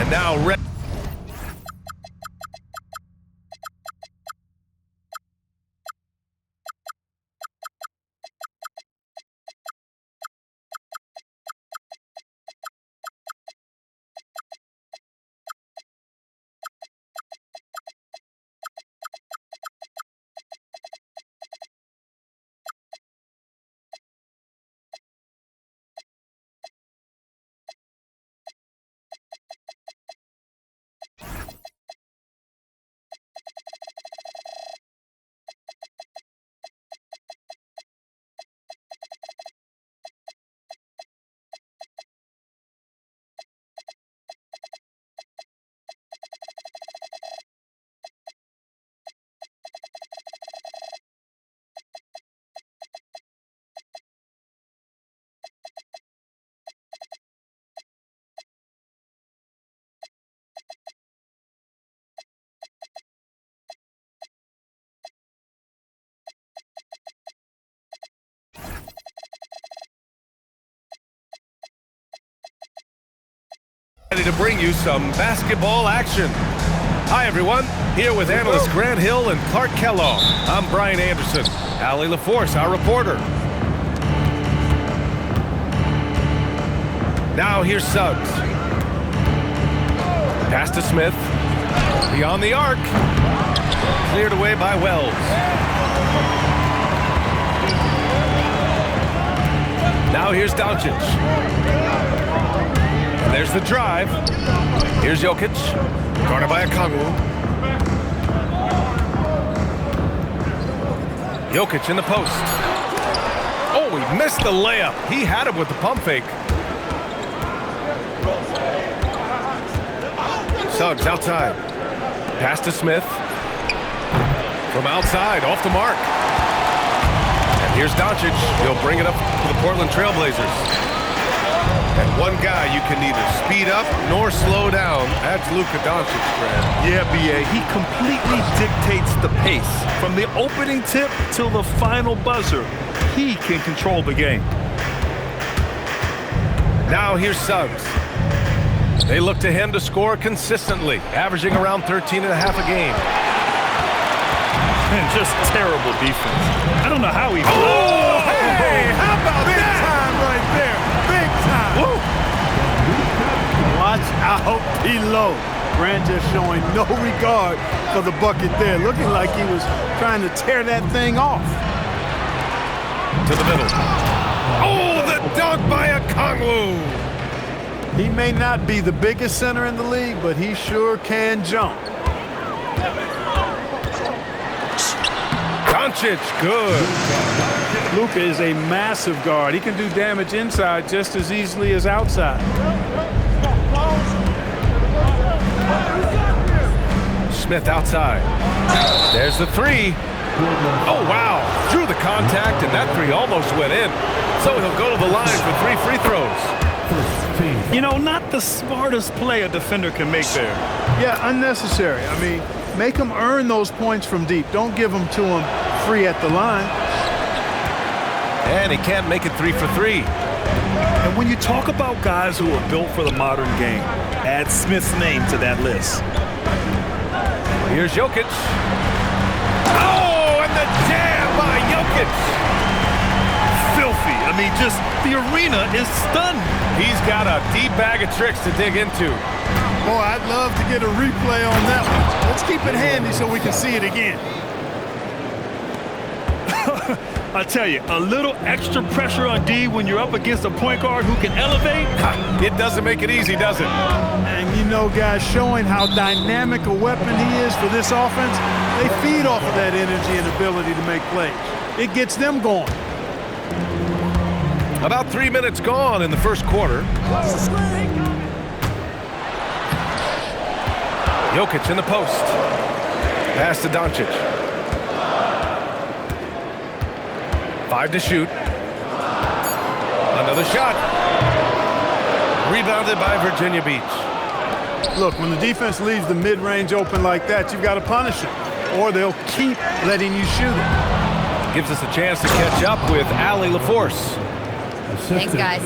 And now ready to bring you some basketball action. Hi everyone, here with analysts Grant Hill and Clark Kellogg. I'm Brian Anderson. Allie LaForce, our reporter. Now here's Suggs. Pass to Smith. Beyond the arc. Cleared away by Wells. Now here's Doncic. And there's the drive. Here's Jokic. Guarded by Okongwu. Jokic in the post. Oh, he missed the layup. He had it with the pump fake. Suggs outside. Pass to Smith. From outside, off the mark. And here's Doncic. He'll bring it up to the Portland Trailblazers. And one guy you can neither speed up nor slow down. That's Luka Doncic, Grant. Yeah, B.A. He completely dictates the pace. From the opening tip till the final buzzer, he can control the game. Now here's Suggs. They look to him to score consistently, averaging around 13 and a half a game. And just terrible defense. I don't know how he... Oh, hey, how about big that? time right there. Big time. Woo. Watch out below. Grant just showing no regard for the bucket there. Looking like he was trying to tear that thing off. To the middle. Oh, the dunk by Okongwu. He may not be the biggest center in the league, but he sure can jump. Doncic, good. Luka is a massive guard. He can do damage inside just as easily as outside. Smith outside. There's the three. Oh, wow. Drew the contact, and that three almost went in. So he'll go to the line for 3 free throws. You know, not the smartest play a defender can make there. Yeah, unnecessary. I mean, make him earn those points from deep. Don't give them to him free at the line. And he can't make it 3 for 3. And when you talk about guys who are built for the modern game, add Smith's name to that list. Here's Jokic. Oh, and the jam by Jokic. Filthy. I mean, just the arena is stunned. He's got a deep bag of tricks to dig into. Boy, I'd love to get a replay on that one. Let's keep it handy so we can see it again. I tell you, a little extra pressure on D when you're up against a point guard who can elevate. It doesn't make it easy, does it? And you know, guys, showing how dynamic a weapon he is for this offense, they feed off of that energy and ability to make plays. It gets them going. About 3 minutes gone in the first quarter. Jokic in the post. Pass to Doncic. 5 to shoot. Another shot. Rebounded by Virginia Beach. Look, when the defense leaves the mid-range open like that, you've got to punish them, or they'll keep letting you shoot it. Gives us a chance to catch up with Allie LaForce. Thanks, guys.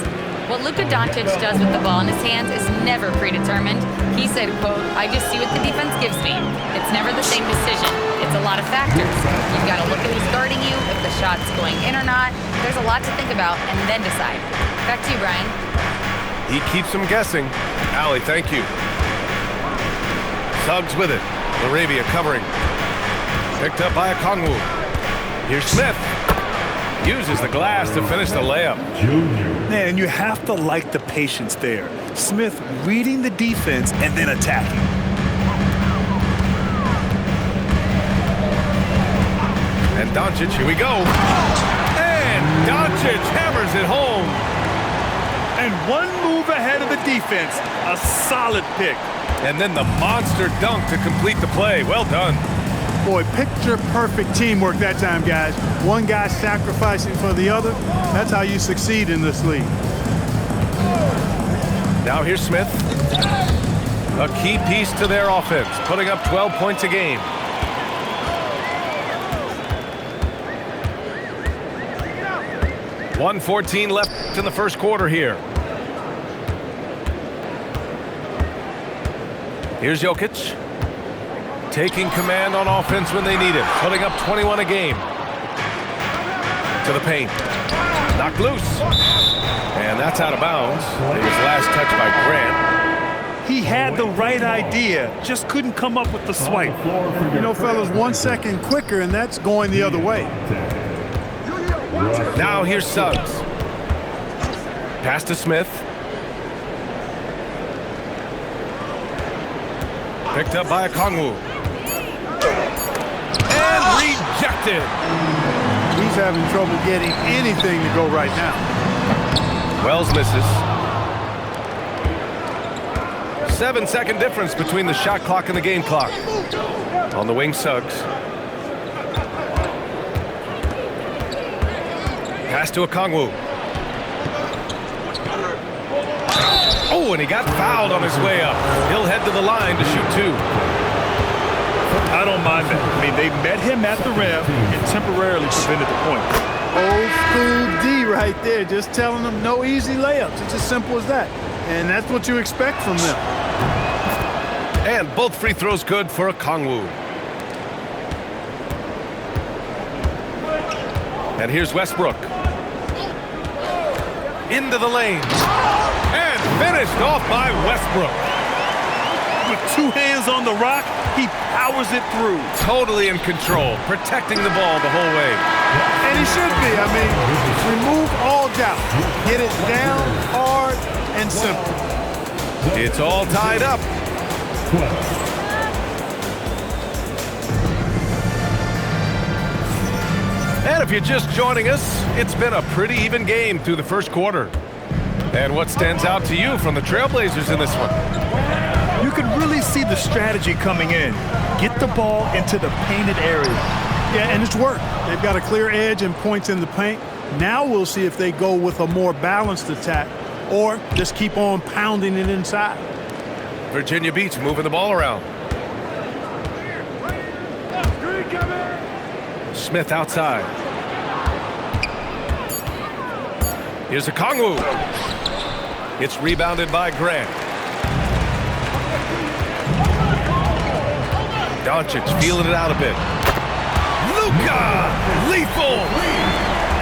What Luka Doncic does with the ball in his hands is never predetermined. He said, quote, "I just see what the defense gives me. It's never the same decision. It's a lot of factors. You've got to look at who's guarding you, if the shot's going in or not. There's a lot to think about and then decide." Back to you, Brian. He keeps them guessing. Allie, thank you. Suggs with it. Laravia covering. Picked up by Okongwu. Here's Smith. Uses the glass to finish the layup. Man, you have to like the patience there. Smith reading the defense and then attacking. And Doncic, here we go. And Doncic hammers it home. And one move ahead of the defense. A solid pick. And then the monster dunk to complete the play. Well done. Boy, picture-perfect teamwork that time, guys. One guy sacrificing for the other. That's how you succeed in this league. Now here's Smith. A key piece to their offense, putting up 12 points a game. .114 left in the first quarter here. Here's Jokic. Taking command on offense when they need it. Putting up 21 a game. To the paint. Knocked loose. And that's out of bounds. It was last touched by Grant. He had the right idea, just couldn't come up with the swipe. You know, fellas, 1 second quicker, and that's going the other way. Now here's Suggs. Pass to Smith. Picked up by Okongwu. And rejected. He's having trouble getting anything to go right now. Wells misses. 7-second difference between the shot clock and the game clock. On the wing, Suggs. Pass to Okongwu. Oh, and he got fouled on his way up. He'll head to the line to shoot two. I don't mind that. I mean, they met him at the rim and temporarily prevented the point. Old school D right there, just telling them no easy layups. It's as simple as that. And that's what you expect from them. And both free throws good for Okongwu. And here's Westbrook. Into the lane. And finished off by Westbrook. With two hands on the rock, he powers it through. Totally in control, protecting the ball the whole way. And he should be. I mean, remove all doubt. Get it down, hard, and simple. It's all tied up. And if you're just joining us, it's been a pretty even game through the first quarter. And what stands out to you from the Trailblazers in this one? You can really see the strategy coming in. Get the ball into the painted area. Yeah, and it's worked. They've got a clear edge and points in the paint. Now we'll see if they go with a more balanced attack or just keep on pounding it inside. Virginia Beach moving the ball around. Smith outside. Here's Okongwu. It's rebounded by Grant. Doncic feeling it out a bit. Luka! Lethal!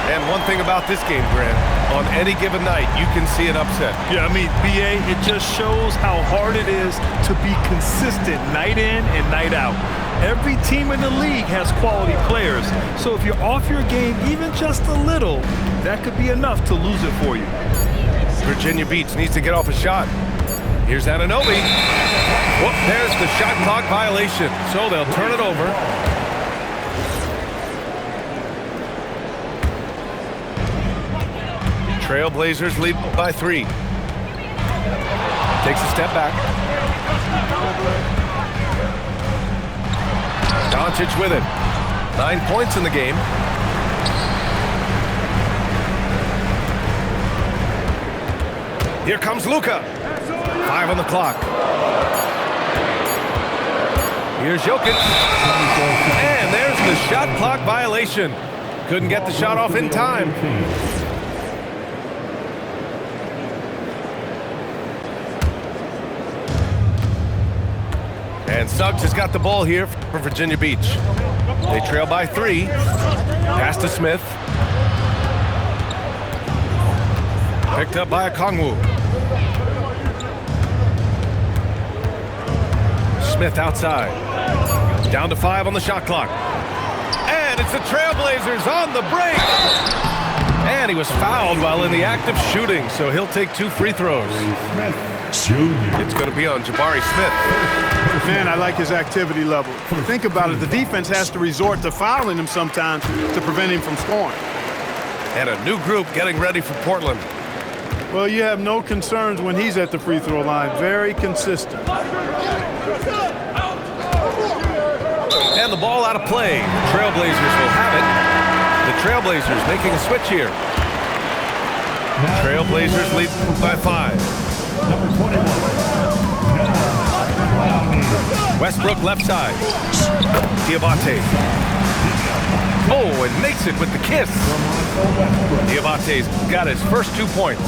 And one thing about this game, Grant, on any given night, you can see an upset. Yeah, I mean, BA, it just shows how hard it is to be consistent night in and night out. Every team in the league has quality players, so if you're off your game even just a little, that could be enough to lose it for you. Virginia Beach needs to get off a shot. Here's Anunoby. Whoop, there's the shot clock violation, so they'll turn it over. Trailblazers lead by 3. Takes a step back. Doncic with it. 9 points in the game. Here comes Luka. 5 on the clock. Here's Jokic. And there's the shot clock violation. Couldn't get the shot off in time. And Suggs has got the ball here for Virginia Beach. They trail by 3. Pass to Smith. Picked up by Okongwu. Smith outside. Down to 5 on the shot clock. And it's the Trailblazers on the break. And he was fouled while in the act of shooting, so he'll take 2 free throws. It's going to be on Jabari Smith. Man, I like his activity level. Think about it. The defense has to resort to fouling him sometimes to prevent him from scoring. And a new group getting ready for Portland. Well, you have no concerns when he's at the free throw line. Very consistent. And the ball out of play. Trailblazers will have it. The Trailblazers making a switch here. Trailblazers lead by 5. Westbrook left side. Diabate. Oh, and makes it with the kiss. Diabate's got his first 2 points.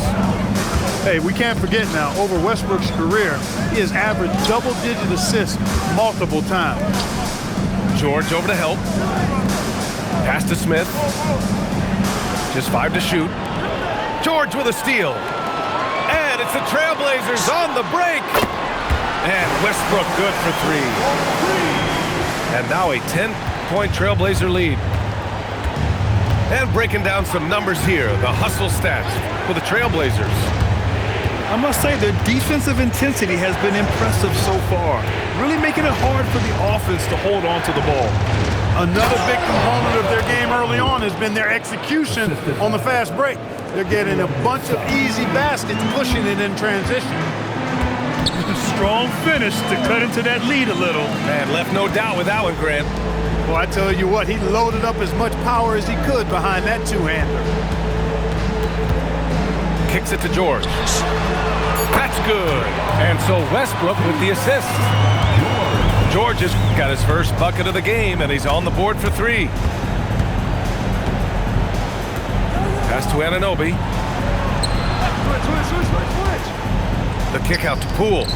Hey, we can't forget now, over Westbrook's career, he has averaged double-digit assists multiple times. George over to help. Pass to Smith. Just 5 to shoot. George with a steal. And it's the Trailblazers on the break. And Westbrook good for 3. And now a 10-point Trailblazer lead. And breaking down some numbers here, the hustle stats for the Trailblazers. I must say their defensive intensity has been impressive so far, really making it hard for the offense to hold on to the ball. Another big component of their game early on has been their execution on the fast break. They're getting a bunch of easy baskets, pushing it in transition. Strong finish to cut into that lead a little. And left no doubt with that one, Grant. Well, I tell you what, he loaded up as much power as he could behind that 2-hander. Kicks it to George. That's good. And so Westbrook with the assist. George has got his first bucket of the game, and he's on the board for 3. Pass to Anunoby. Switch. The kick out to Poole.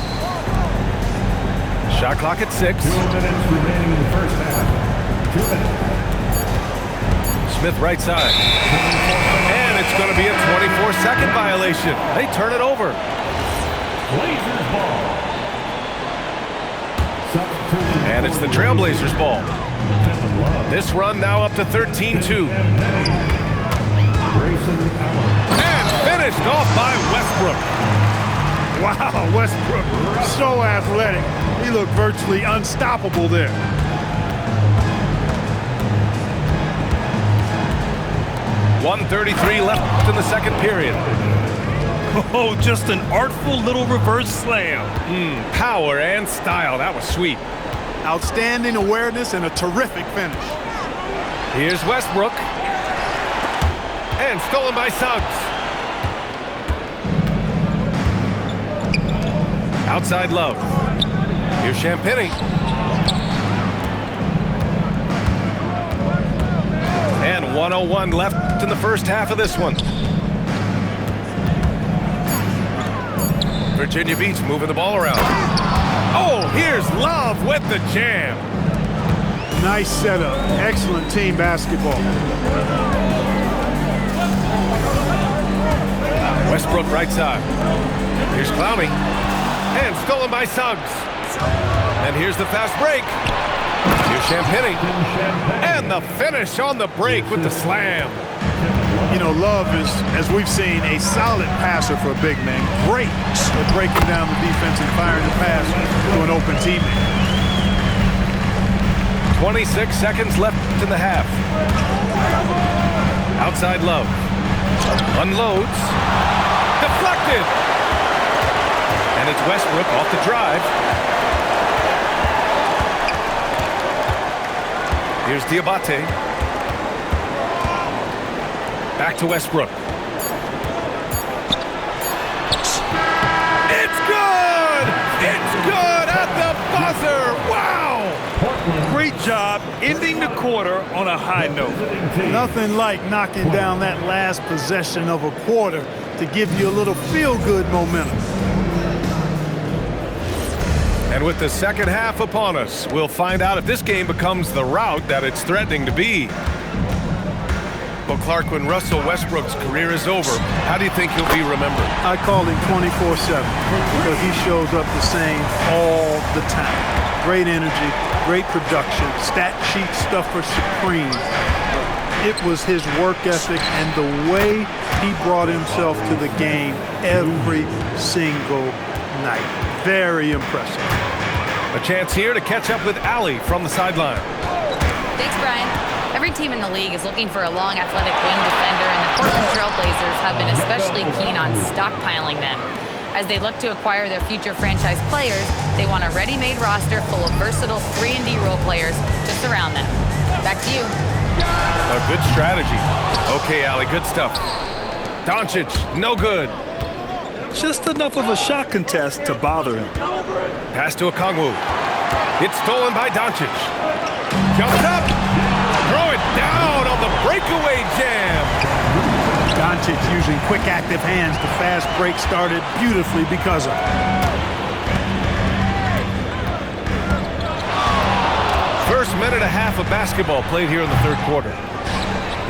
Shot clock at 6. 2 minutes remaining in the first half. 2 minutes. Smith right side. And it's going to be a 24-second violation. They turn it over. Blazers ball. And it's the Trailblazers ball. This run now up to 13-2. And finished off by Westbrook. Wow, Westbrook, so athletic. He looked virtually unstoppable there. .133 left in the second period. Oh, just an artful little reverse slam. Power and style. That was sweet. Outstanding awareness and a terrific finish. Here's Westbrook. And stolen by Suggs. Outside Love. Here's Champagnie. And 1:01 left in the first half of this one. Virginia Beach moving the ball around. Oh, here's Love with the jam. Nice setup. Excellent team basketball. Westbrook right side. Here's Clowney. And stolen by Suggs. And here's the fast break. Here's Champagnie. And the finish on the break with the slam. You know, Love is, as we've seen, a solid passer for a big man. Great at breaking down the defense and firing the pass to an open teammate. 26 seconds left in the half. Outside Love. Unloads. Deflected. And it's Westbrook off the drive. Here's Diabate. Back to Westbrook. It's good! It's good at the buzzer! Wow! Great job ending the quarter on a high note. Nothing like knocking down that last possession of a quarter to give you a little feel-good momentum. And with the second half upon us, we'll find out if this game becomes the rout that it's threatening to be. Well, Clark, when Russell Westbrook's career is over, how do you think he'll be remembered? I call him 24/7 because he shows up the same all the time. Great energy, great production, stat sheet stuffer supreme. It was his work ethic and the way he brought himself to the game every single night. Very impressive. A chance here to catch up with Allie from the sideline. Thanks, Brian. Every team in the league is looking for a long, athletic wing defender, and the Portland Trail Blazers have been especially keen on stockpiling them. As they look to acquire their future franchise players, they want a ready-made roster full of versatile 3-and-D role players to surround them. Back to you. A good strategy. Okay, Allie, good stuff. Doncic, no good. Just enough of a shot contest to bother him. Pass to Okongwu. It's stolen by Doncic. Jumps up. Throw it down on the breakaway jam. Doncic using quick, active hands. The fast break started beautifully because of it. First minute and a half of basketball played here in the third quarter.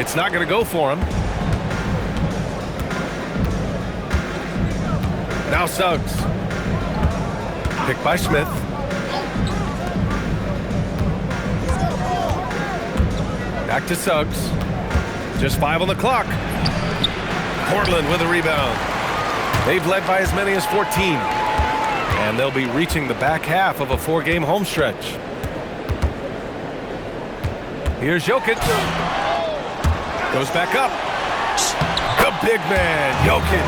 It's not going to go for him. Now Suggs. Picked by Smith. Back to Suggs. Just 5 on the clock. Portland with a rebound. They've led by as many as 14. And they'll be reaching the back half of a 4-game home stretch. Here's Jokic. Goes back up. The big man, Jokic.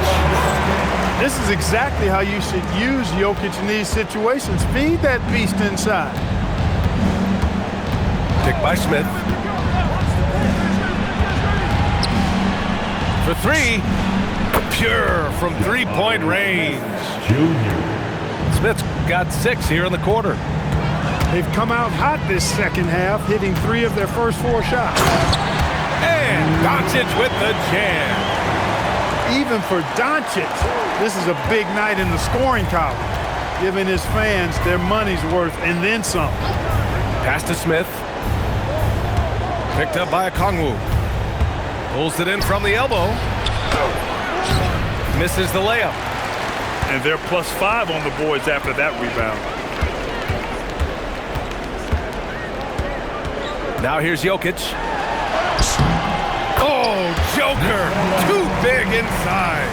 This is exactly how you should use Jokic in these situations. Feed that beast inside. Picked by Smith. For 3. Pure from 3-point range. Smith's got 6 here in the quarter. They've come out hot this second half, hitting 3 of their first 4 shots. And Doncic with the jam. Even for Doncic, this is a big night in the scoring column, giving his fans their money's worth and then some. Pass to Smith. Picked up by Okongwu. Pulls it in from the elbow. Misses the layup. And they're +5 on the boards after that rebound. Now here's Jokic. Oh, Joker! Too big inside.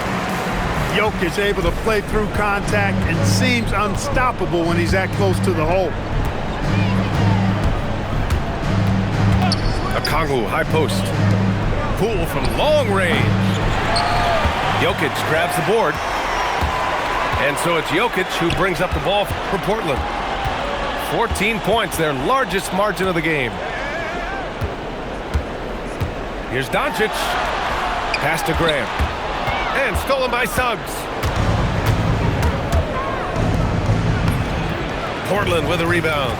Jokic able to play through contact and seems unstoppable when he's that close to the hole. Okongwu, high post. Poole from long range. Jokic grabs the board. And so it's Jokic who brings up the ball for Portland. 14 points, their largest margin of the game. Here's Doncic. Pass to Graham. And stolen by Suggs. Portland with a rebound.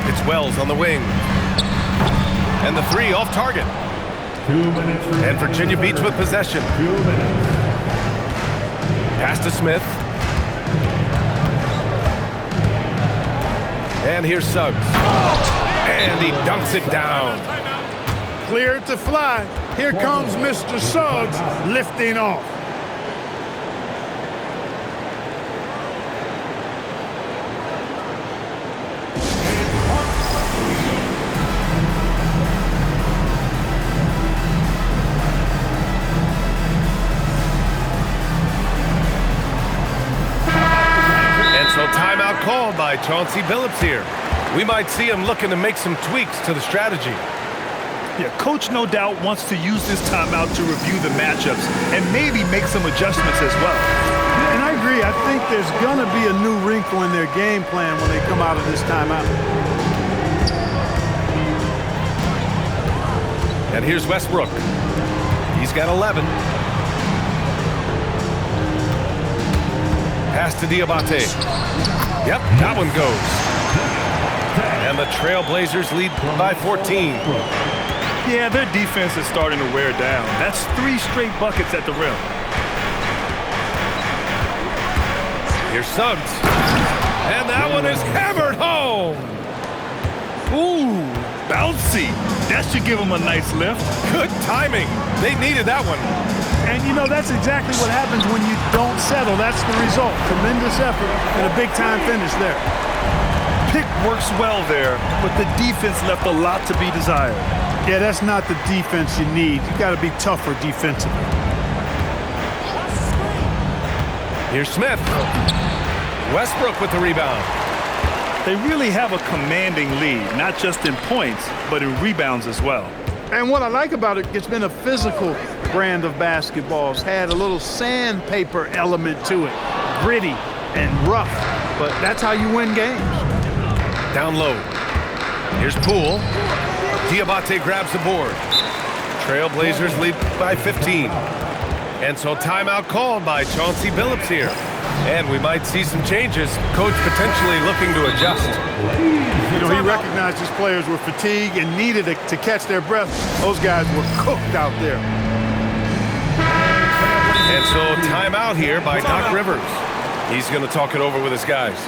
It's Wells on the wing. And the 3 off target. 2 minutes. And Virginia beats with possession. 2 minutes. Pass to Smith. And here's Suggs. And he dunks it down. Clear to fly. Here comes Mr. Suggs lifting off. And so timeout called by Chauncey Billups here. We might see him looking to make some tweaks to the strategy. Yeah, coach no doubt wants to use this timeout to review the matchups and maybe make some adjustments as well. And I agree. I think there's going to be a new wrinkle in their game plan when they come out of this timeout. And here's Westbrook. He's got 11. Pass to Diabate. Yep, that one goes. And the Trailblazers lead by 14. Yeah, their defense is starting to wear down. That's 3 straight buckets at the rim. Here's Suggs. And that one is hammered home. Ooh, bouncy. That should give him a nice lift. Good timing. They needed that one. And, you know, that's exactly what happens when you don't settle. That's the result. Tremendous effort and a big-time finish there. Pick works well there, but the defense left a lot to be desired. Yeah, that's not the defense you need. You got to be tougher defensively. Here's Smith. Westbrook with the rebound. They really have a commanding lead, not just in points, but in rebounds as well. And what I like about it, it's been a physical brand of basketball. It's had a little sandpaper element to it. Gritty and rough, but that's how you win games. Down low. Here's Poole. Diabate grabs the board. Trailblazers lead by 15. And so timeout called by Chauncey Billups here. And we might see some changes. Coach potentially looking to adjust. You know, he recognized his players were fatigued and needed to catch their breath. Those guys were cooked out there. And so timeout here by Doc Rivers. He's going to talk it over with his guys.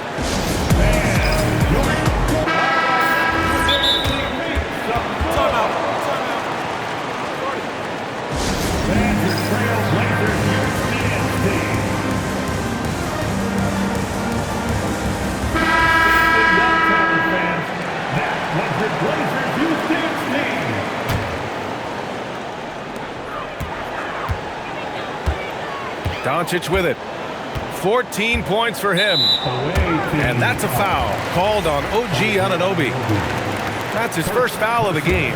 Doncic with it. 14 points for him. And that's a foul called on OG Anunoby. That's his first foul of the game.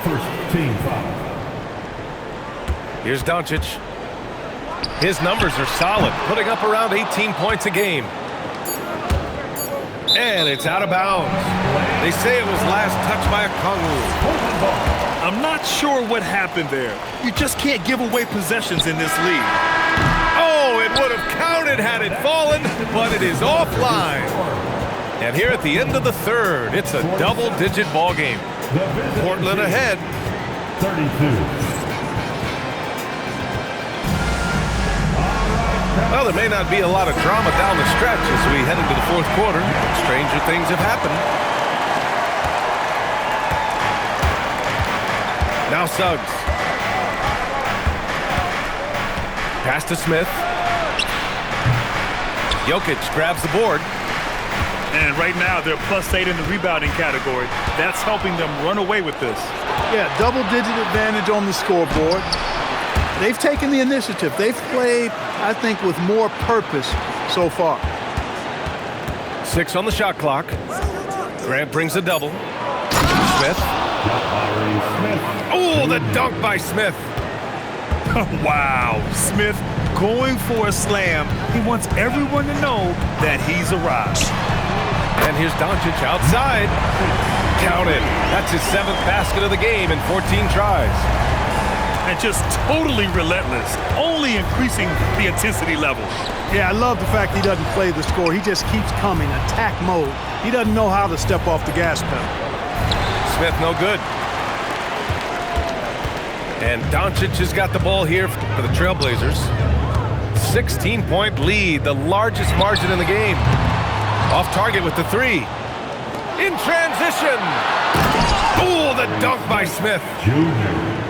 First team foul. Here's Doncic. His numbers are solid, putting up around 18 points a game. And it's out of bounds. They say it was last touched by a Okongwu. I'm not sure what happened there. You just can't give away possessions in this league. Oh, it would have counted had it fallen, but it is offline. And here at the end of the third, it's a double-digit ball game. Portland ahead. 32. Well, there may not be a lot of drama down the stretch as we head into the fourth quarter. Stranger things have happened. Now Suggs. Pass to Smith. Jokic grabs the board. And right now, they're +8 in the rebounding category. That's helping them run away with this. Yeah, double-digit advantage on the scoreboard. They've taken the initiative. They've played, I think, with more purpose so far. 6 on the shot clock. Grant brings a double. Smith. Oh, the dunk by Smith. Wow, Smith going for a slam. He wants everyone to know that he's arrived. And here's Doncic outside. Count it. That's his 7th basket of the game in 14 tries. And just totally relentless, only increasing the intensity level. Yeah, I love the fact he doesn't play the score. He just keeps coming, attack mode. He doesn't know how to step off the gas pedal. Smith no good. And Doncic has got the ball here for the Trailblazers. 16-point lead, the largest margin in the game. Off target with the 3. In transition. Oh, the dunk by Smith.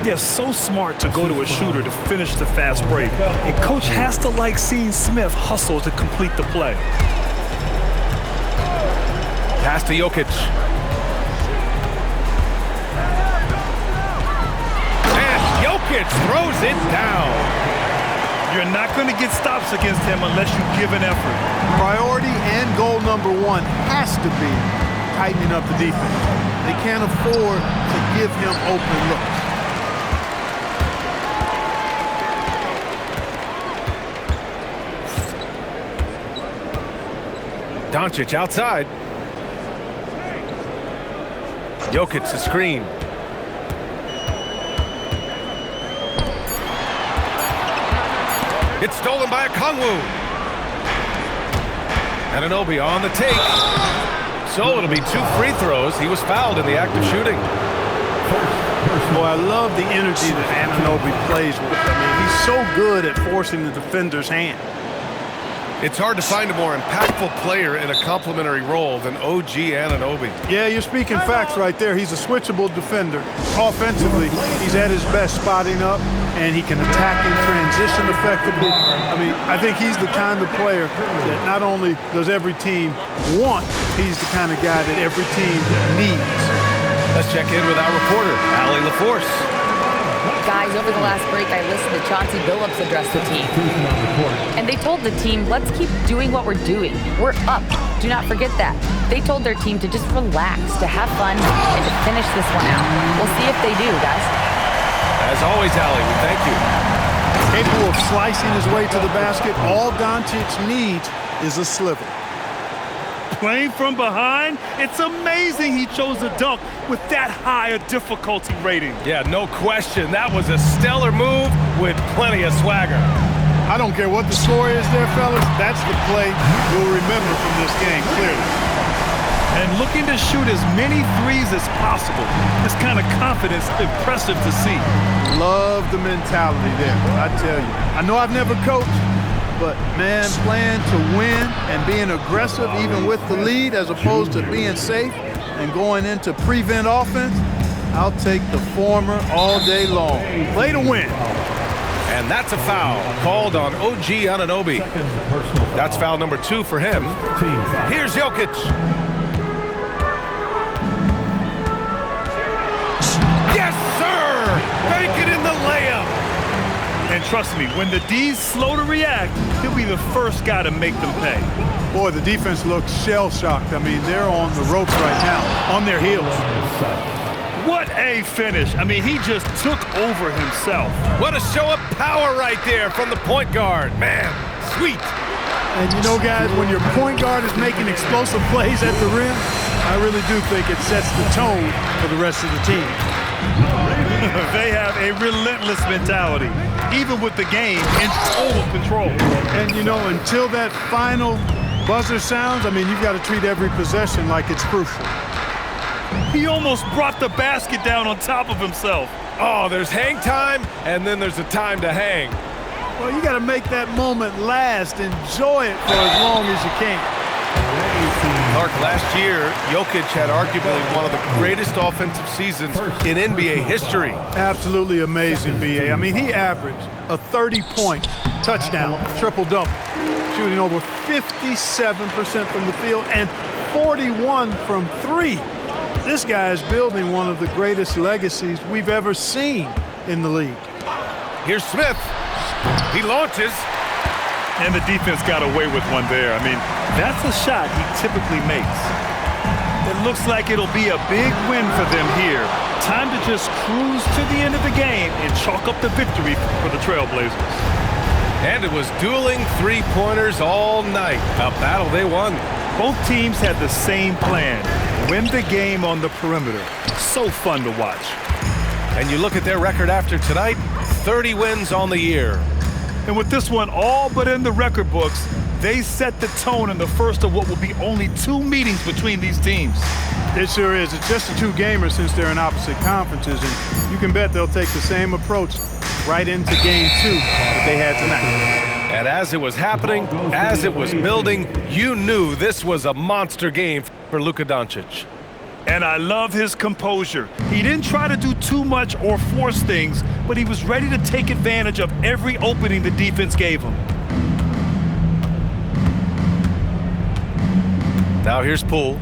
Yeah, so smart to go to a shooter to finish the fast break. And coach has to like seeing Smith hustle to complete the play. Pass to Jokic. And Jokic throws it down. You're not going to get stops against him unless you give an effort. Priority and goal number 1 has to be tightening up the defense. They can't afford to give him open looks. Doncic outside. Jokic the screen. It's stolen by Okongwu. Anunoby on the take. So it'll be 2 free throws. He was fouled in the act of shooting. Boy, I love the energy that Anunoby plays with. I mean, he's so good at forcing the defender's hand. It's hard to find a more impactful player in a complementary role than OG Anunoby. Yeah, you're speaking facts right there. He's a switchable defender. Offensively, he's at his best spotting up, and he can attack in transition effectively. I mean, I think he's the kind of player that not only does every team want, he's the kind of guy that every team needs. Let's check in with our reporter, Allie LaForce. Guys, over the last break, I listened to Chauncey Billups address the team. And they told the team, let's keep doing what we're doing. We're up. Do not forget that. They told their team to just relax, to have fun, and to finish this one out. We'll see if they do, guys. As always, Allie, we thank you. Capable of slicing his way to the basket, all Doncic needs is a sliver. Playing from behind, it's amazing he chose a dunk with that high a difficulty rating. Yeah, no question. That was a stellar move with plenty of swagger. I don't care what the score is there, fellas. That's the play you'll remember from this game, clearly. And looking to shoot as many threes as possible. This kind of confidence, impressive to see. Love the mentality there, I tell you. I know I've never coached, but, man, playing to win and being aggressive even with the lead as opposed to being safe and going into prevent offense, I'll take the former all day long. Play to win. And that's a foul called on OG Anunoby. That's foul number 2 for him. Here's Jokic. Yes, sir! Make it in the layup. And trust me, when the D's slow to react, he'll be the first guy to make them pay. Boy, the defense looks shell-shocked. I mean, they're on the ropes right now, on their heels. What a finish. I mean, he just took over himself. What a show of power right there from the point guard. Man, sweet. And you know, guys, when your point guard is making explosive plays at the rim, I really do think it sets the tone for the rest of the team. They have a relentless mentality, even with the game in total control. And, you know, until that final buzzer sounds, I mean, you've got to treat every possession like it's crucial. He almost brought the basket down on top of himself. Oh, there's hang time, and then there's a time to hang. Well, you got to make that moment last. Enjoy it for as long as you can. Clark, last year, Jokic had arguably one of the greatest offensive seasons in NBA history. Absolutely amazing, B.A. I mean, he averaged a 30-point touchdown, triple-double, shooting over 57% from the field and 41 from 3. This guy is building one of the greatest legacies we've ever seen in the league. Here's Smith. He launches. And the defense got away with one there. I mean, that's a shot he typically makes. It looks like it'll be a big win for them here. Time to just cruise to the end of the game and chalk up the victory for the Trailblazers. And it was dueling three-pointers all night. A battle they won. Both teams had the same plan. Win the game on the perimeter. So fun to watch. And you look at their record after tonight, 30 wins on the year. And with this one all but in the record books, they set the tone in the first of what will be only 2 meetings between these teams. It sure is. It's just a 2-gamer since they're in opposite conferences, and you can bet they'll take the same approach right into Game 2 that they had tonight. And as it was happening, as it was building, you knew this was a monster game for Luka Doncic. And I love his composure. He didn't try to do too much or force things, but he was ready to take advantage of every opening the defense gave him. Now here's Poole.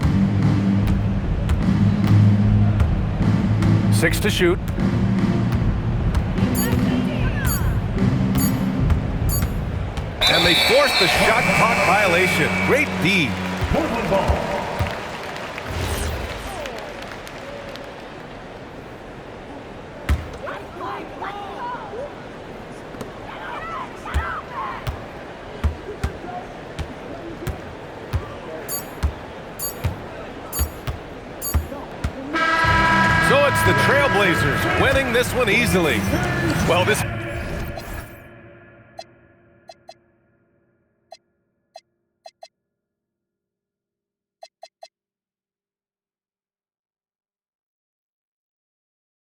6 to shoot. And they forced the shot clock violation. Great D. Portland ball. So it's the Trailblazers winning this one easily. Well, this